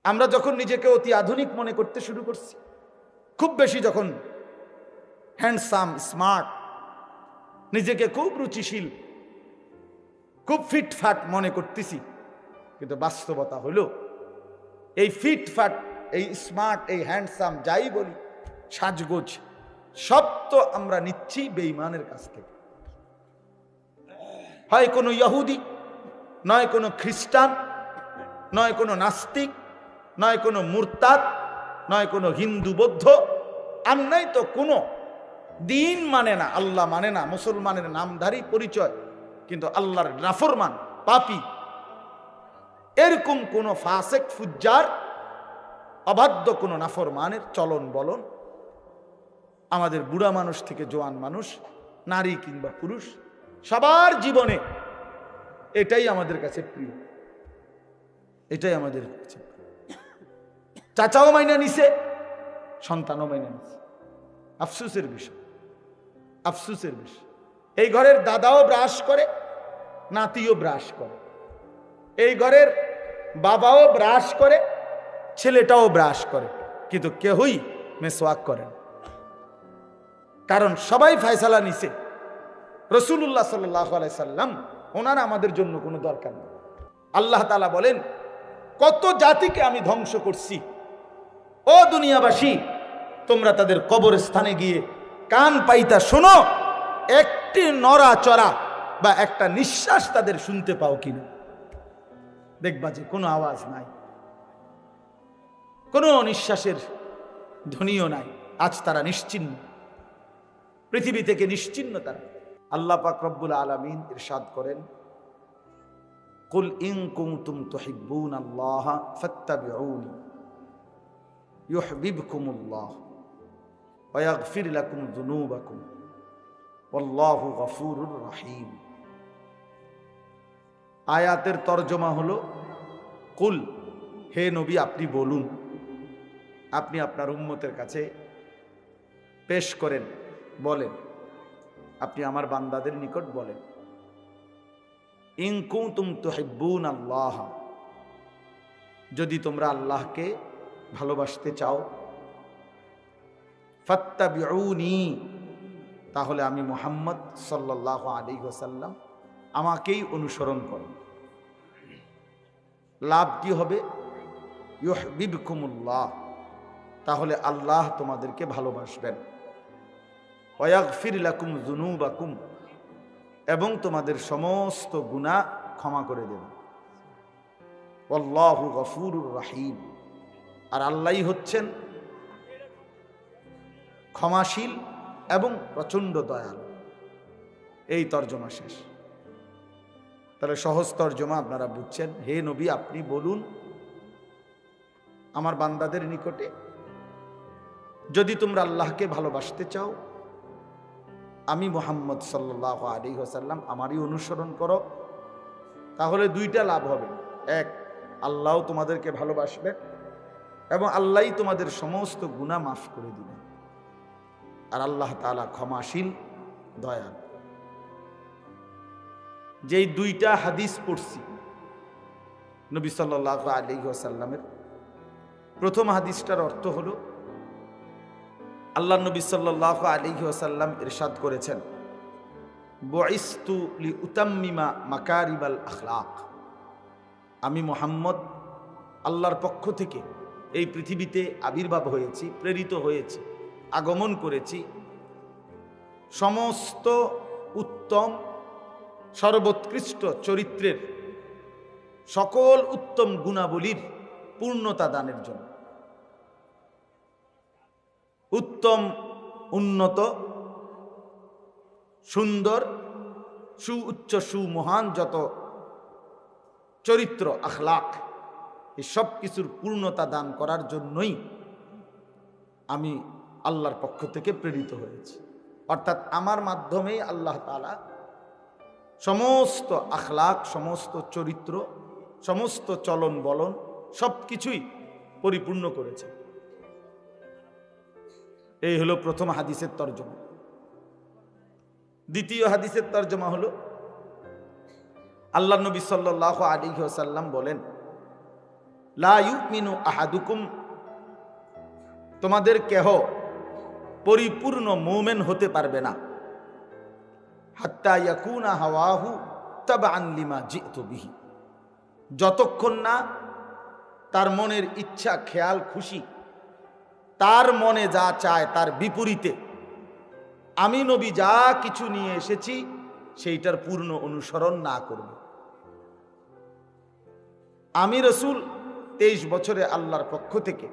আমরা যখন নিজেকে অতি আধুনিক মনে করতে শুরু করছি, খুব বেশি যখন হ্যান্ডসাম, স্মার্ট, নিজেকে খুব রুচিশীল, খুব ফিটফাট মনে করতেছি, কিন্তু বাস্তবতা হলো এই ফিটফাট, এই স্মার্ট, এই হ্যান্ডসাম যাই বলি, সাজগোজ, সব তো আমরা নিচ্ছি বেঈমানের কাছ থেকে। হয় কোনো ইহুদি, নয় কোনো খ্রিস্টান, নয় কোনো নাস্তিক, নয় কোনো মুরতাদ, নয় কোনো হিন্দু বৌদ্ধ, আর নাই তো কোনো দিন মানে না, আল্লাহ মানে না, মুসলমানের নামধারী পরিচয় কিন্তু আল্লাহর নাফরমান পাপী, এরকম কোন ফাসেক ফুজ্জার অবাধ্য কোন নাফরমানের চলন বলন আমাদের বুড়া মানুষ থেকে জোয়ান মানুষ, নারী কিংবা পুরুষ, সবার জীবনে এটাই আমাদের কাছে প্রিয়, এটাই আমাদের কাছে। চাচাও মাইনা নিছে, সন্তানও মাইনা নিছে। আফসোসের বিষয়, আফসোসের বিষয়। এই ঘরের দাদাও ব্রাশ করে, নাতিও ব্রাশ করে, এই ঘরের বাবাও ব্রাশ করে, ছেলেটাও ব্রাশ করে, কিন্তু কেউই মেসওয়াক করেন। কারণ সবাই ফয়সালা নিছে রাসূলুল্লাহ সাল্লাল্লাহু আলাইহি সাল্লাম, ওনার আমাদের জন্য কোনো দরকার নেই। আল্লাহ তাআলা বলেন, কত জাতিকে আমি ধ্বংস করছি, ও দুনিয়াবাসী, তোমরা তাদের কবরস্থানে গিয়ে কান পাইতা শোনো, একটি নড়াচড়া বা একটা নিঃশ্বাস তাদের শুনতে পাও কিনা। দেখবা যে কোনো আওয়াজ নাই, কোনো নিঃশ্বাসের ধ্বনিও নাই। আজ তারা নিশ্চিহ্ন, পৃথিবী থেকে নিশ্চিহ্ন তারা। আল্লাহ পাক রব্বুল আলামিন ইরশাদ করেন, কুল ইন কুনতুম তুহিব্বুনাল্লাহ ফাত্তাবিউনি ইউহিব্বুকুমুল্লাহ ওয়া ইয়াগফির লাকুম যুনুবাকুম ওয়াল্লাহু গফুরুর রহিম। আয়াতের তরজমা হলো, কুল, হে নবী আপনি বলুন, আপনি আপনার উম্মতের কাছে পেশ করেন, বলেন, আপনি আমার বান্দাদের নিকট বলেন, ইন কুনতুম তুহিব্বুনাল্লাহ, যদি তোমরা আল্লাহকে ভালোবাসতে চাও, ফাত্তাবিউনি, তাহলে আমি মুহাম্মদ সাল্লাল্লাহু আলাইহি ওয়াসাল্লাম, আমাকেই অনুসরণ করো। লাভ কি হবে? ইউহিব্বুকুমুল্লাহ, তাহলে আল্লাহ তোমাদেরকে ভালোবাসবেন। ওয়া ইয়াগফির লাকুম যুনুবাকুম, এবং তোমাদের সমস্ত গুনাহ ক্ষমা করে দেবেন। আল্লাহু গফুরুর রহিম, আর আল্লাহই হচ্ছেন ক্ষমাশীল এবং প্রচণ্ড দয়ালু। এই তর্জমা শেষ। তাহলে সহজ তর্জমা আপনারা বুঝছেন, হে নবী আপনি বলুন আমার বান্দাদের নিকটে, যদি তোমরা আল্লাহকে ভালোবাসতে চাও, আমি মুহাম্মদ সাল্লাল্লাহু আলাইহি ওয়াসাল্লাম আমারই অনুসরণ করো, তাহলে দুইটা লাভ হবে। এক, আল্লাহ তোমাদেরকে ভালোবাসবে এবং আল্লাহই তোমাদের সমস্ত গুনাহ মাফ করে দিবেন, আর আল্লাহ তাআলা ক্ষমাশীল, দয়ালু। যেই দুইটা হাদিস পড়ছি নবী সাল্লাল্লাহু আলাইহি ওয়াসাল্লামের, প্রথম হাদিসটার অর্থ হলো, আল্লাহ নবী সাল্লাল্লাহু আলাইহি ওয়াসাল্লাম ইরশাদ করেছেন, বুইসতু লিউতাম্মিমা মাকারিমাল আখলাক, আমি মুহাম্মদ আল্লাহর পক্ষ থেকে এই পৃথিবীতে আবির্ভাব হয়েছি, প্রেরিত হয়েছি, আগমন করেছি সমস্ত উত্তম সর্বোৎকৃষ্ট চরিত্রের সকল উত্তম গুণাবলীর পূর্ণতা দানের জন্য। উত্তম, উন্নত, সুন্দর, সুউচ্চ, সুমহান যত চরিত্র, আখলাক, এই সব কিছুর পূর্ণতা দান করার জন্যই আমি আল্লাহর পক্ষ থেকে প্রেরিত হয়েছি। অর্থাৎ আমার মাধ্যমেই আল্লাহ তাআলা সমস্ত আখলাক, সমস্ত চরিত্র, সমস্ত চলন বলন সব কিছুই পরিপূর্ণ করেছে। এই হলো প্রথম হাদিসের তর্জমা। দ্বিতীয় হাদিসের তর্জমা হলো, আল্লাহ নবী সাল্লাল্লাহু আলাইহি ওয়াসাল্লাম বলেন, লা ইউমিনু আহাদুকুম, তোমাদের কেহ পরিপূর্ণ মুমিন হতে পারবে না, হাত্তা ইয়াকুনা হাওয়াহু তাবআন লিমা জিতু বিহি, যতক্ষণ না তার মনের ইচ্ছা, খেয়াল, খুশি, তার মনে যা চায় তার বিপরীতে আমি নবী যা কিছু নিয়ে এসেছি সেইটার পূর্ণ অনুসরণ না করবে। আমি রসুল 23 বছরে আল্লাহর পক্ষ থেকে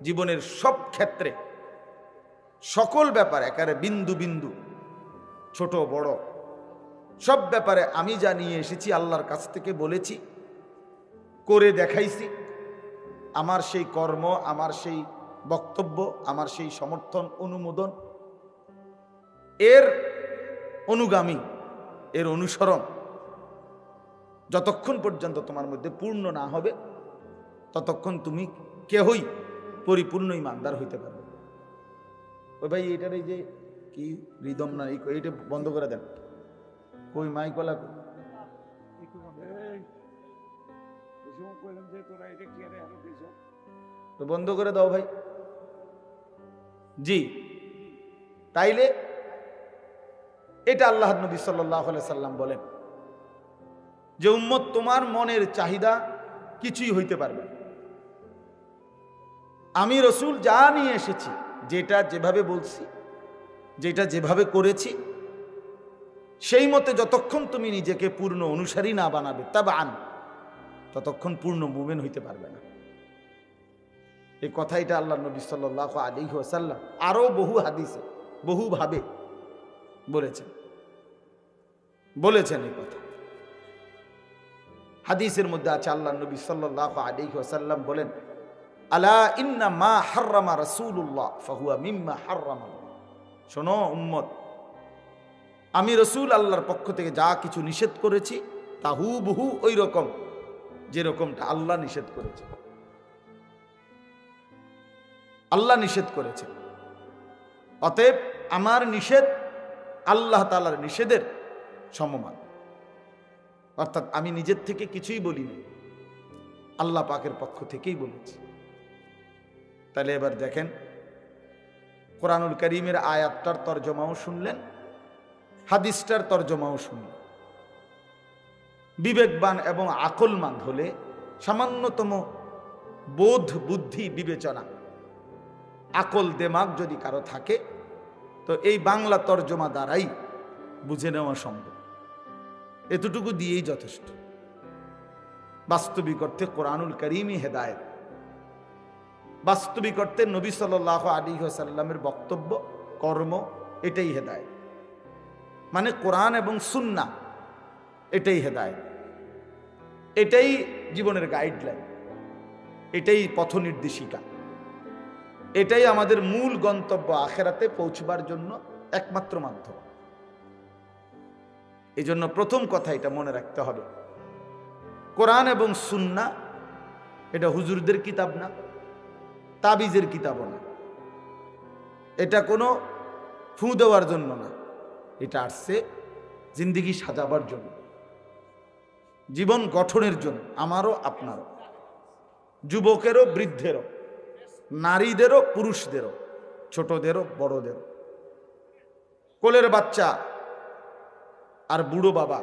জীবনের সব ক্ষেত্রে সকল ব্যাপারে একেবারে বিন্দু বিন্দু, ছোট বড় সব ব্যাপারে আমি যা নিয়ে এসেছি আল্লাহর কাছ থেকে বলেছি, করে দেখাইছি। আমার সেই কর্ম, আমার সেই বক্তব্য, আমার সেই সমর্থন, অনুমোদন, এর অনুগামী, এর অনুসরণ যতক্ষণ পর্যন্ত তোমার মধ্যে পূর্ণ না হবে ততক্ষণ তুমি কেহই পরিপূর্ণ ইমানদার হইতে পারবে। ওই ভাই এটার এই যে কি রিদম না, এইটা বন্ধ করে দেন। কই মাইকলা বন্ধ করে দাও ভাই। জি, তাইলে এটা আল্লাহ নবী সাল্লাল্লাহু আলাইহি সাল্লাম বলেন যে উম্মত তোমার মনের চাহিদা কিছুই হইতে পারবে না। আমি রসুল যা নিয়ে এসেছি, যেটা যেভাবে বলছি, যেটা যেভাবে করেছি, সেই মতে যতক্ষণ তুমি নিজেকে পূর্ণ অনুসারী না বানাবে তাবআন, ততক্ষণ পূর্ণ মুমিন হইতে পারবে না। এই কথাইটা আল্লাহ নবী সাল্লাল্লাহু আলাইহি ওয়াসাল্লাম আরো বহু হাদিসে বহুভাবে বলেছেন এই কথা। হাদিসের মধ্যে আছে আল্লাহ নবী সাল্লাল্লাহু আলাইহি ওয়াসাল্লাম বলেন, আলা ইন্না মা হাররামা রাসূলুল্লাহ ফাহুয়া মিম্মা হাররামা আল্লাহ। শোনো উম্মত, আমি রসুল আল্লাহর পক্ষ থেকে যা কিছু নিষেধ করেছি তা হুবহু ওই রকম যেরকমটা আল্লাহ নিষেধ করেছে। আল্লাহ নিষেধ করেছে, অতএব আমার নিষেধ আল্লাহ তাআলার নিষেধের সমমান। অর্থাৎ আমি নিজের থেকে কিছুই বলিনি, আল্লাহ পাকের পক্ষ থেকেই বলেছি। তাহলে এবার দেখেন, কোরআনুল কারীমের আয়াতটার তর্জমাও শুনলেন, হাদিসটার তর্জমাও শুনলেন। বিবেকবান এবং আকলমান হলে, সামান্যতম বোধ, বুদ্ধি, বিবেচনা, আকল, দেমাগ যদি কারো থাকে, তো এই বাংলা তর্জমা দ্বারাই বুঝে নেওয়া সম্ভব। এতটুকু দিয়েই যথেষ্ট। বাস্তবিক অর্থে কোরআনুল কারীমই হেদায়েত, বাস্তবিক অর্থে নবী সাল্লাল্লাহু আলাইহি ওয়াসাল্লামের বক্তব্য, কর্ম, এটাই হেদায়েত। মানে কোরআন এবং সুন্নাহ এটাই হেদায়েত, এটাই জীবনের গাইডলাইন, এটাই পথ নির্দেশিকা, এটাই আমাদের মূল গন্তব্য, আখিরাতে পৌঁছবার জন্য একমাত্র মাধ্যম। এই জন্য প্রথম কথা এটা মনে রাখতে হবে, কোরআন এবং সুন্নাহ এটা হুজুরদের কিতাব না, তাবিজের কিতাবও না, এটা কোনো ফু দেওয়ার জন্য না, এটা আসছে জিন্দেগি সাজাবার জন্য, জীবন গঠনের জন্য, আমারও আপনারও, যুবকেরও বৃদ্ধেরও, নারীদেরও পুরুষদেরও, ছোটদেরও বড়দেরও, কোলের বাচ্চা আর বুড়ো বাবা,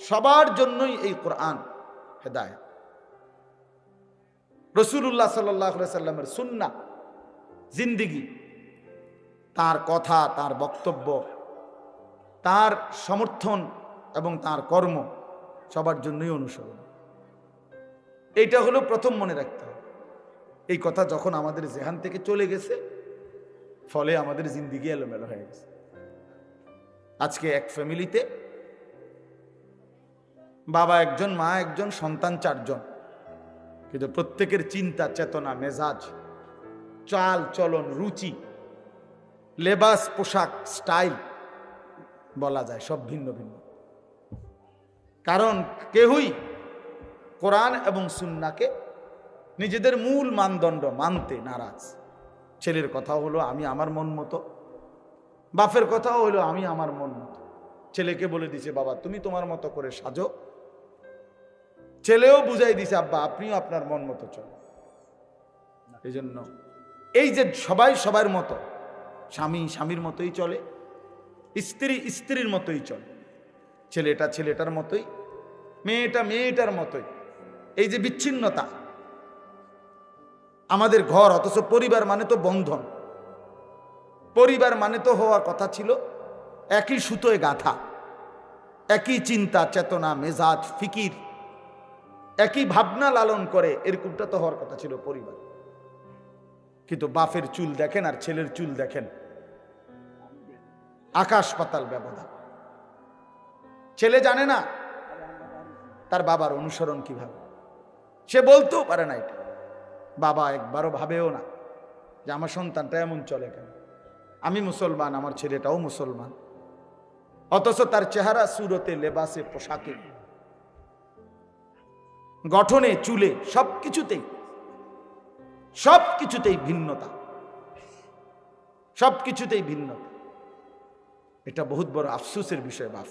সবার জন্যই এই কোরআন হেদায়েত। রাসূলুল্লাহ সাল্লাল্লাহু আলাইহি সাল্লামের সুন্নাহ, জিন্দেগি, তার কথা, তার বক্তব্য, তার সমর্থন এবং তার কর্ম সবার জন্যই অনুসরণ। এইটা হলো প্রথম মনে রাখতে হবে। এই কথা যখন আমাদের জেহান থেকে চলে গেছে, ফলে আমাদের জিন্দেগি এলোমেলো হয়ে গেছে। আজকে এক ফ্যামিলিতে বাবা একজন, মা একজন, সন্তান 4 জন, কিন্তু প্রত্যেকের চিন্তা, চেতনা, মেজাজ, চাল চলন, রুচি, লেবাস, পোশাক, স্টাইল বলা যায় সব ভিন্ন ভিন্ন। কারণ কেউই কোরআন এবং সুন্নাহকে নিজেদের মূল মানদণ্ড মানতে নারাজ। ছেলের কথা হলো আমি আমার মন মতো, বাপের কথাও হলো আমি আমার মন মতো। ছেলেকে বলে দিছে, বাবা তুমি তোমার মতো করে সাজো, ছেলেও বুঝাই দিছে আব্বা আপনিও আপনার মন মতো চলেন। এই জন্য এই যে সবাই সবার মতো, স্বামী স্বামীর মতোই চলে, স্ত্রী স্ত্রীর মতোই চলে, ছেলেটা ছেলেটার মতোই, মেয়েটা মেয়েটার মতোই, এই যে বিচ্ছিন্নতা আমাদের ঘর, অথচ পরিবার মানে তো বন্ধন, পরিবার মানে তো হওয়ার কথা ছিল একই সুতোয় গাঁথা, একই চিন্তা চেতনা মেজাজ ফিকির, একই ভাবনা লালন করে, এরকমটা তো হওয়ার কথা ছিল পরিবার। কিন্তু বাপের চুল দেখেন আর ছেলের চুল দেখেন, আকাশ পাতাল ব্যবধান। ছেলে জানে না তার বাবার অনুসরণ কিভাবে, সে বলতেও পারে না এটা, বাবা একবারও ভাবেও না যে আমার সন্তানটা এমন চলে কেন, আমি মুসলমান আমার ছেলেটাও মুসলমান, অথচ তার চেহারা সুরতে লেবাসে পোশাকে গঠনে চুলে সবকিছুতেই ভিন্নতা, সবকিছুতেই ভিন্নতা। এটা বহুত বড় আফসোসের বিষয় বাপ।